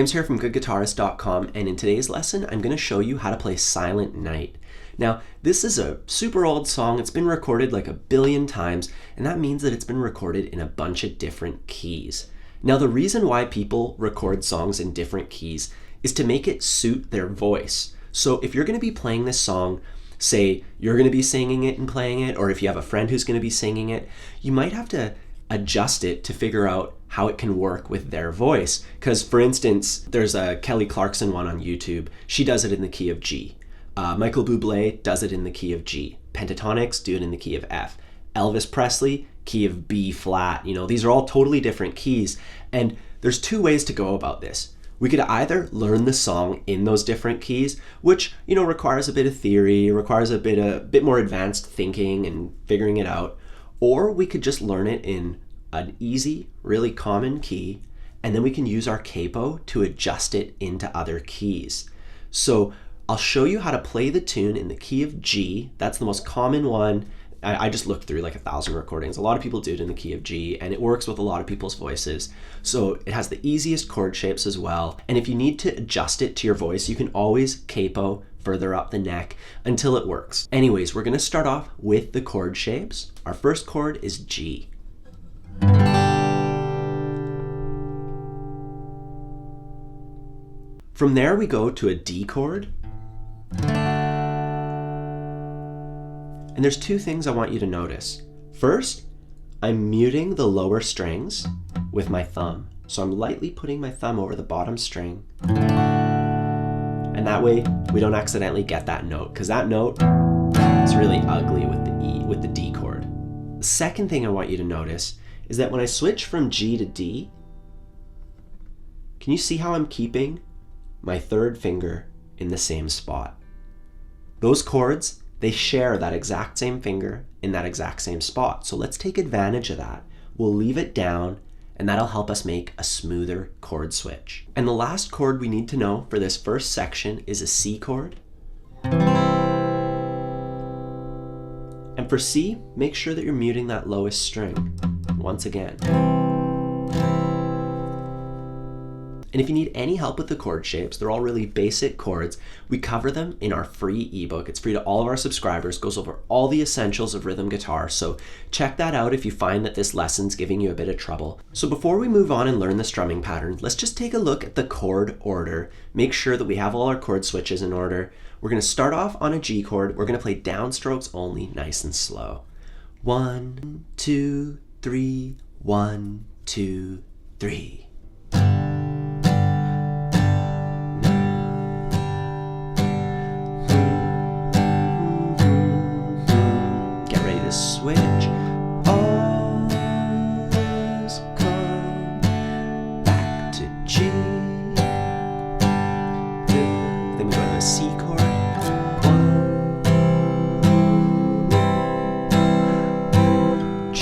James here from goodguitarist.com, and in today's lesson I'm going to show you how to play Silent Night. Now, this is a super old song. It's been recorded like 1 billion times, and that means that it's been recorded in a bunch of different keys. Now, the reason why people record songs in different keys is to make it suit their voice. So if you're going to be playing this song, say you're going to be singing it and playing it, or if you have a friend who's going to be singing it, you might have to adjust it to figure out how it can work with their voice. Because for instance, there's a Clarkson one on YouTube. She does it in the key of G. Michael Buble does it in the key of G. Pentatonics do it in the key of F. Elvis Presley, key of B flat. You know, these are all totally different keys. And there's 2 ways to go about this. We could either learn the song in those different keys, which, you know, requires a bit of theory, requires a bit more advanced thinking and figuring it out. Or we could just learn it in an easy, really common key, and then we can use our capo to adjust it into other keys. So I'll show you how to play the tune in the key of G. That's the most common one. I just looked through like 1,000 recordings. A lot of people do it in the key of G, and it works with a lot of people's voices. So it has the easiest chord shapes as well. And if you need to adjust it to your voice, you can always capo further up the neck until it works. Anyways, we're gonna start off with the chord shapes. Our first chord is G. From there we go to a D chord. And there's 2 things I want you to notice. First, I'm muting the lower strings with my thumb. So I'm lightly putting my thumb over the bottom string. And that way we don't accidentally get that note, because that note is really ugly with the D chord. The second thing I want you to notice is that when I switch from G to D, can you see how I'm keeping my 3rd finger in the same spot? Those chords, they share that exact same finger in that exact same spot. So let's take advantage of that. We'll leave it down, and that'll help us make a smoother chord switch. And the last chord we need to know for this first section is a C chord. And for C, make sure that you're muting that lowest string once again. And if you need any help with the chord shapes, they're all really basic chords. We cover them in our free ebook. It's free to all of our subscribers, goes over all the essentials of rhythm guitar. So check that out if you find that this lesson's giving you a bit of trouble. So before we move on and learn the strumming pattern, let's just take a look at the chord order. Make sure that we have all our chord switches in order. We're gonna start off on a G chord. We're gonna play downstrokes only, nice and slow. 1, 2, 3, 1, 2, 3. Switch, always come back to G. Then we go to a C chord. 1, G.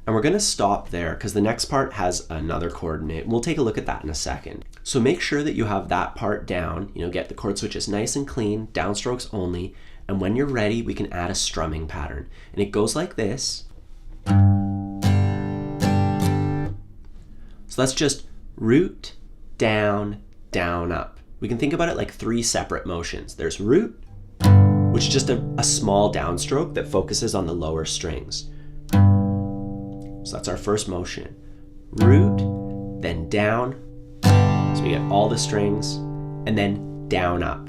And we're gonna stop there because the next part has another chord in it. We'll take a look at that in a second. So make sure that you have that part down, you know, get the chord switches nice and clean, downstrokes only, and when you're ready, we can add a strumming pattern. And it goes like this. So that's just root, down, down, up. We can think about it like 3 separate motions. There's root, which is just a small downstroke that focuses on the lower strings. So that's our first motion. Root, then down, so we get all the strings, and then down, up.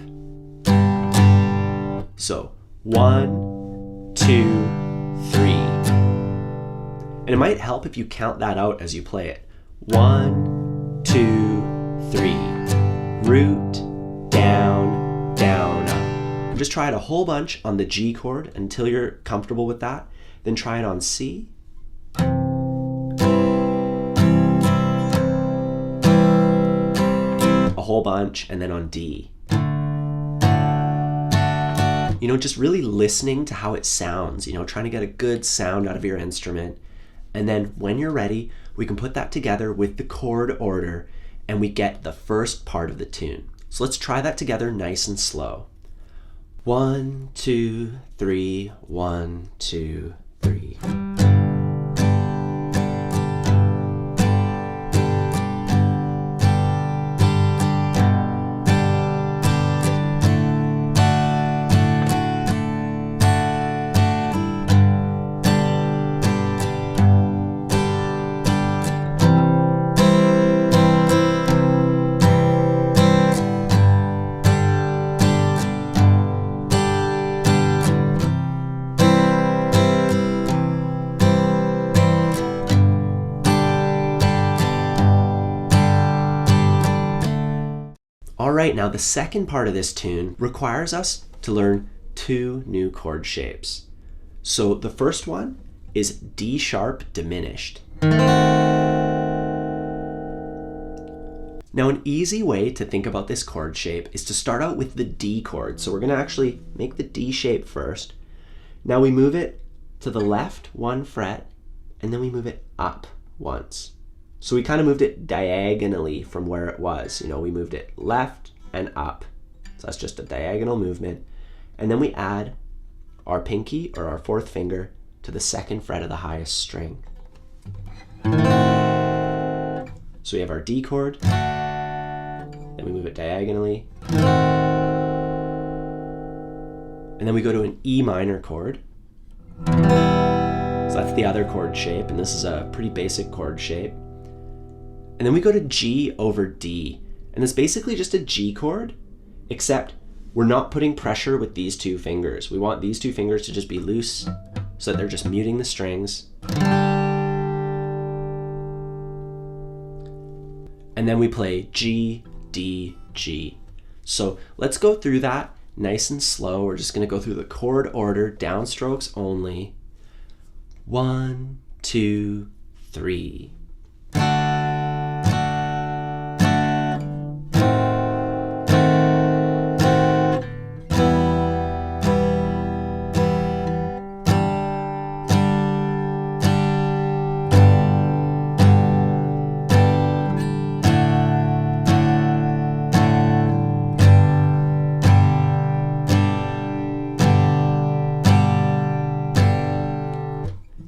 So 1, 2, 3. And it might help if you count that out as you play it. 1, 2, 3. Root, down, down, up. And just try it a whole bunch on the G chord until you're comfortable with that. Then try it on C. A whole bunch, and then on D. You know, just really listening to how it sounds, you know, trying to get a good sound out of your instrument. And then when you're ready, we can put that together with the chord order and we get the first part of the tune. So let's try that together nice and slow. 1, 2, 3, 1, 2, 3. Alright, now the second part of this tune requires us to learn 2 new chord shapes. So the first one is D sharp diminished. Now an easy way to think about this chord shape is to start out with the D chord. So we're going to actually make the D shape first. Now we move it to the left 1 fret, and then we move it up once. So we kind of moved it diagonally from where it was. You know, we moved it left and up. So that's just a diagonal movement. And then we add our pinky or our 4th finger to the 2nd fret of the highest string. So we have our D chord, then we move it diagonally, and then we go to an E minor chord. So that's the other chord shape, and this is a pretty basic chord shape. And then we go to G over D. And it's basically just a G chord, except we're not putting pressure with these 2 fingers. We want these 2 fingers to just be loose so that they're just muting the strings. And then we play G, D, G. So let's go through that nice and slow. We're just going to go through the chord order, downstrokes only. 1, 2, 3.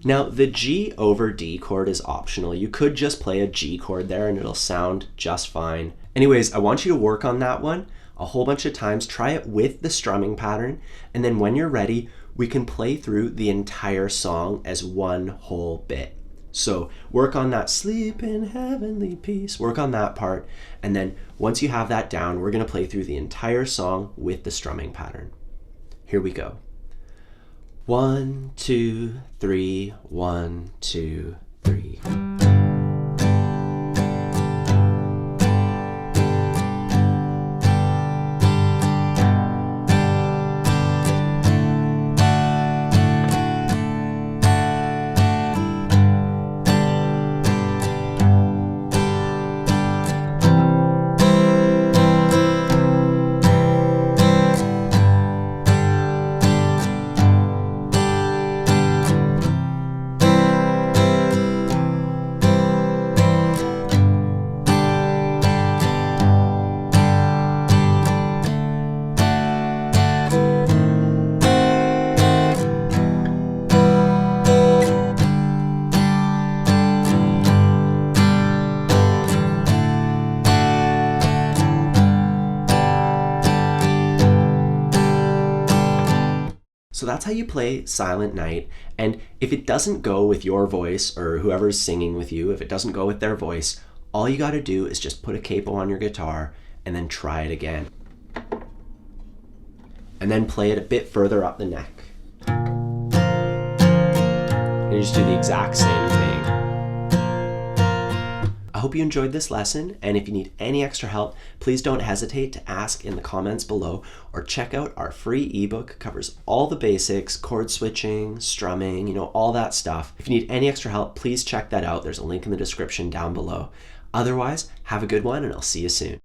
Now, the G over D chord is optional. You could just play a G chord there and it'll sound just fine. Anyways, I want you to work on that one a whole bunch of times. Try it with the strumming pattern, and then when you're ready, we can play through the entire song as one whole bit. So work on that sleep in heavenly peace, work on that part, and then once you have that down, we're gonna play through the entire song with the strumming pattern. Here we go. 1, 2, 3, 1, 2, 3. So that's how you play Silent Night. And if it doesn't go with your voice or whoever's singing with you, if it doesn't go with their voice, all you got to do is just put a capo on your guitar and then try it again. And then play it a bit further up the neck. And you just do the exact same thing. I hope you enjoyed this lesson, and if you need any extra help, please don't hesitate to ask in the comments below, or check out our free ebook. It covers all the basics, chord switching, strumming, all that stuff. If you need any extra help, please check that out. There's a link in the description down below. Otherwise, have a good one, and I'll see you soon.